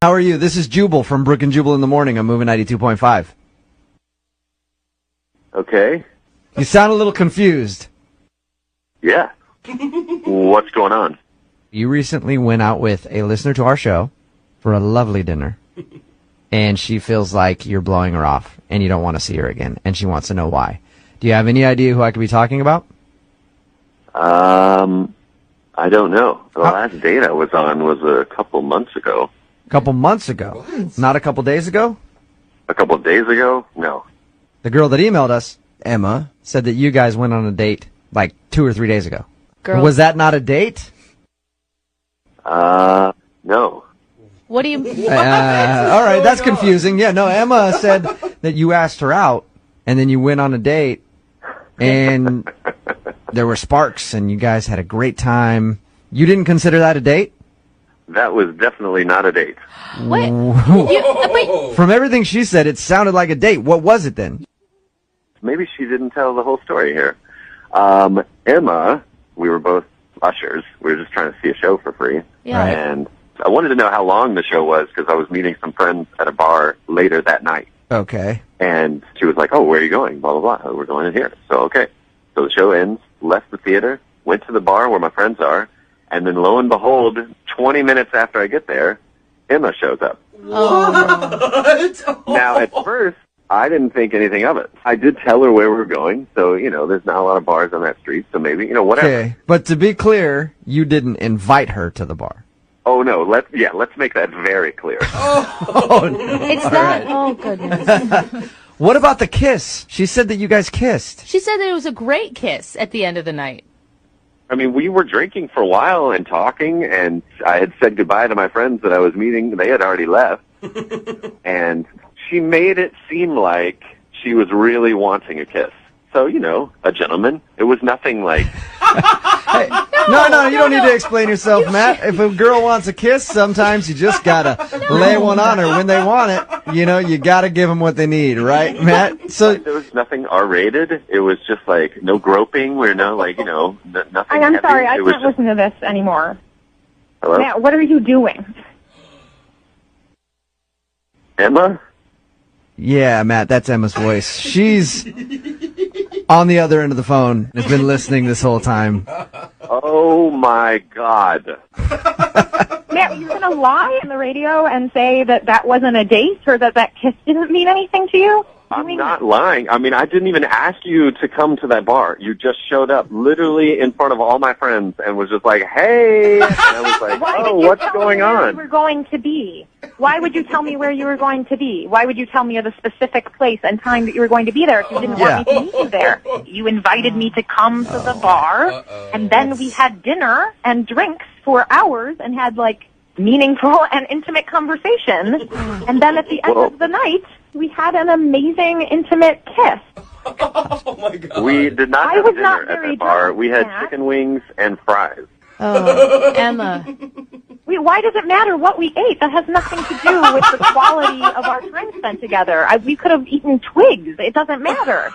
How are you? This is Jubal from Brook and Jubal in the Morning. I'm moving 92.5. Okay. You sound a little confused. Yeah. What's going on? You recently went out with a listener to our show for a lovely dinner, and she feels like you're blowing her off, and you don't want to see her again, and she wants to know why. Do you have any idea who I could be talking about? I don't know. The last date I was on was a couple months ago. A couple months ago? What? Not a couple days ago? A couple days ago? No. The girl that emailed us, Emma, said that you guys went on a date like 2 or 3 days ago. Girl. Was that not a date? No. What do you... All right, that's confusing. Yeah, no, Emma said that you asked her out, and then you went on a date, and there were sparks, and you guys had a great time. You didn't consider that a date? That was definitely not a date. What? From everything she said, it sounded like a date. What was it then? Maybe she didn't tell the whole story here. Emma, we were both ushers. We were just trying to see a show for free. Yeah. Right. And I wanted to know how long the show was because I was meeting some friends at a bar later that night. Okay. And she was like, oh, where are you going? Blah, blah, blah. We're going in here. So, okay. So the show ends, left the theater, went to the bar where my friends are, and then lo and behold, 20 minutes after I get there, Emma shows up. What? Now, at first, I didn't think anything of it. I did tell her where we were going, so, there's not a lot of bars on that street, so maybe, whatever. Okay, but to be clear, you didn't invite her to the bar. Oh, no, let's make that very clear. It's that... Oh, goodness. What about the kiss? She said that you guys kissed. She said that it was a great kiss at the end of the night. I mean, we were drinking for a while and talking, and I had said goodbye to my friends that I was meeting. They had already left. And she made it seem like she was really wanting a kiss. So, a gentleman. It was nothing like... Hey, no, you don't need to explain yourself, Matt. If a girl wants a kiss, sometimes you just gotta lay one on her when they want it. You gotta give them what they need, right, Matt? So there was nothing R-rated. It was just like no groping. We're nothing. I'm heavy. sorry, I It was can't listen to this anymore. Hello, Matt, what are you doing? Emma. yeah, Matt, that's Emma's voice. She's on the other end of the phone. Has been listening this whole time. Oh my God. Matt, you're going to lie on the radio and say that that wasn't a date or that kiss didn't mean anything to you? I'm not lying. I mean, I didn't even ask you to come to that bar. You just showed up literally in front of all my friends and was just like, hey. And I was like, what's going on? Why you were going to be? Why would you tell me where you were going to be? Why would you tell me of the specific place and time that you were going to be there if you didn't want me to meet you there? You invited me to come to the bar, and then we had dinner and drinks for hours and had, meaningful and intimate conversation. And then at the end of the night, we had an amazing, intimate kiss. Oh, my God. We did not I have was dinner not at very that bar. drunk, We had Matt. chicken wings and fries. Oh, Emma. Why does it matter what we ate? That has nothing to do with the quality of our time spent together. We could have eaten twigs. It doesn't matter.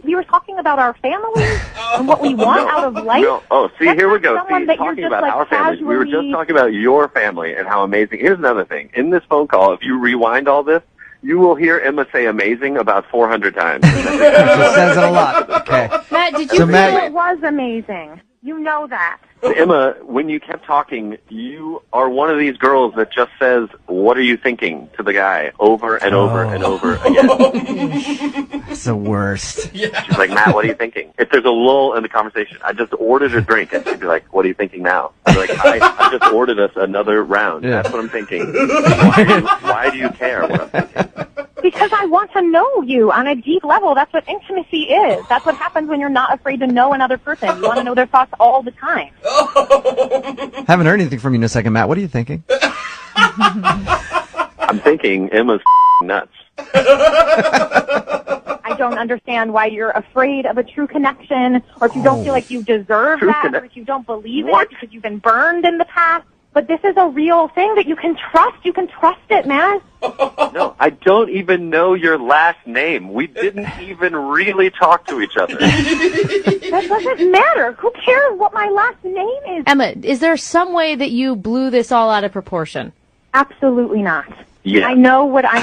We were talking about our families and what we want out of life. No. Oh, see, That's here we not go. someone See, that you're talking just, about our families. We were just casually- talking about your family and how amazing. Here's another thing. In this phone call, if you rewind all this, you will hear Emma say amazing about 400 times. She says it a lot. Okay. Matt, did So you Matt- feel... It was amazing. You know that. Emma, when you kept talking, you are one of these girls that just says, what are you thinking, to the guy over and over and over again. It's the worst. She's like, Matt, what are you thinking? If there's a lull in the conversation, I just ordered a drink, and she'd be like, what are you thinking now? I'd be like, I just ordered us another round. Yeah. That's what I'm thinking. Why do you care what I'm thinking? Because I want to know you on a deep level. That's what intimacy is. That's what happens when you're not afraid to know another person. You want to know their thoughts all the time. Haven't heard anything from you in a second, Matt. What are you thinking? I'm thinking Emma's nuts. I don't understand why you're afraid of a true connection, or if you don't feel like you deserve True that, or connect- if you don't believe What? it because you've been burned in the past. But this is a real thing that you can trust. You can trust it, man. No, I don't even know your last name. We didn't even really talk to each other. That doesn't matter. Who cares what my last name is? Emma, is there some way that you blew this all out of proportion? Absolutely not. Yeah. I know what I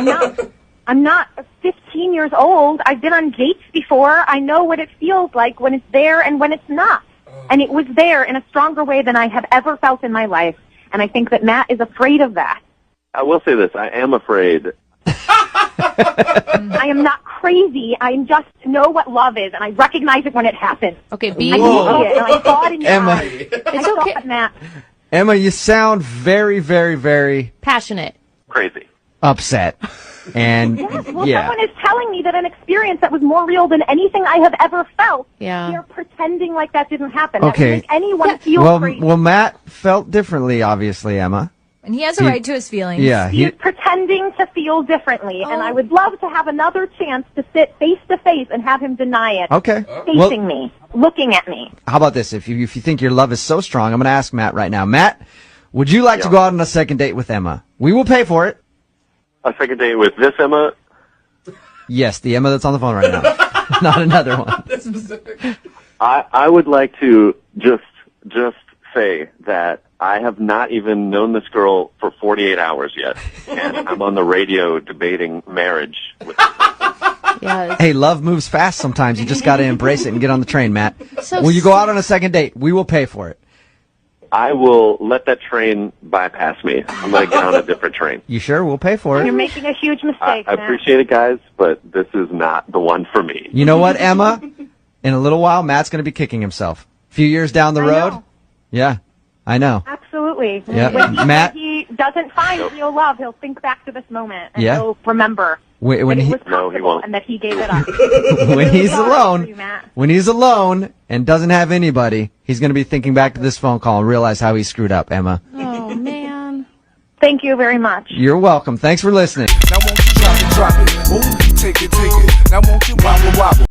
know. I'm not 15 years old. I've been on dates before. I know what it feels like when it's there and when it's not. And it was there in a stronger way than I have ever felt in my life. And I think that Matt is afraid of that. I will say this. I am afraid. I am not crazy. I just know what love is, and I recognize it when it happens. Okay, be I can see it, and I saw it in your Emma. eyes. It's I saw okay. it, Matt. Emma, you sound very, very, very passionate. Crazy. upset. And Yes, well, yeah. someone is telling me that an experience that was more real than anything I have ever felt. Yeah. They're pretending like that didn't happen. Okay. That would make anyone feel Well, crazy. well, Matt felt differently, obviously, Emma. And he has a right to his feelings. Yeah. He's pretending to feel differently, and I would love to have another chance to sit face to face and have him deny it. Okay. Facing me, looking at me. How about this? If you think your love is so strong, I'm going to ask Matt right now. Matt, would you like to go out on a second date with Emma? We will pay for it. A second date with this Emma? Yes, the Emma that's on the phone right now. Not another one. That's specific. I would like to just say that I have not even known this girl for 48 hours yet, and I'm on the radio debating marriage with her. Yeah. Hey, love moves fast sometimes. You just got to embrace it and get on the train, Matt. So Will you go out on a second date? We will pay for it. I will let that train bypass me. I'm going to get on a different train. You sure? We'll pay for You're it. making a huge mistake, I Matt. appreciate it, guys, but this is not the one for me. You know what, Emma? In a little while, Matt's going to be kicking himself. A few years down the I road. know. Yeah, I know. Absolutely. Yeah. When Matt- he doesn't find real love, he'll think back to this moment, and Yeah. he'll remember When that he it was No, he possible won't. and that he gave it up. when he's Sorry for alone, you, Matt. when he's alone and doesn't have anybody, he's going to be thinking back to this phone call and realize how he screwed up, Emma. Oh, man. Thank you very much. You're welcome. Thanks for listening. Now won't you drop it, drop it. Ooh,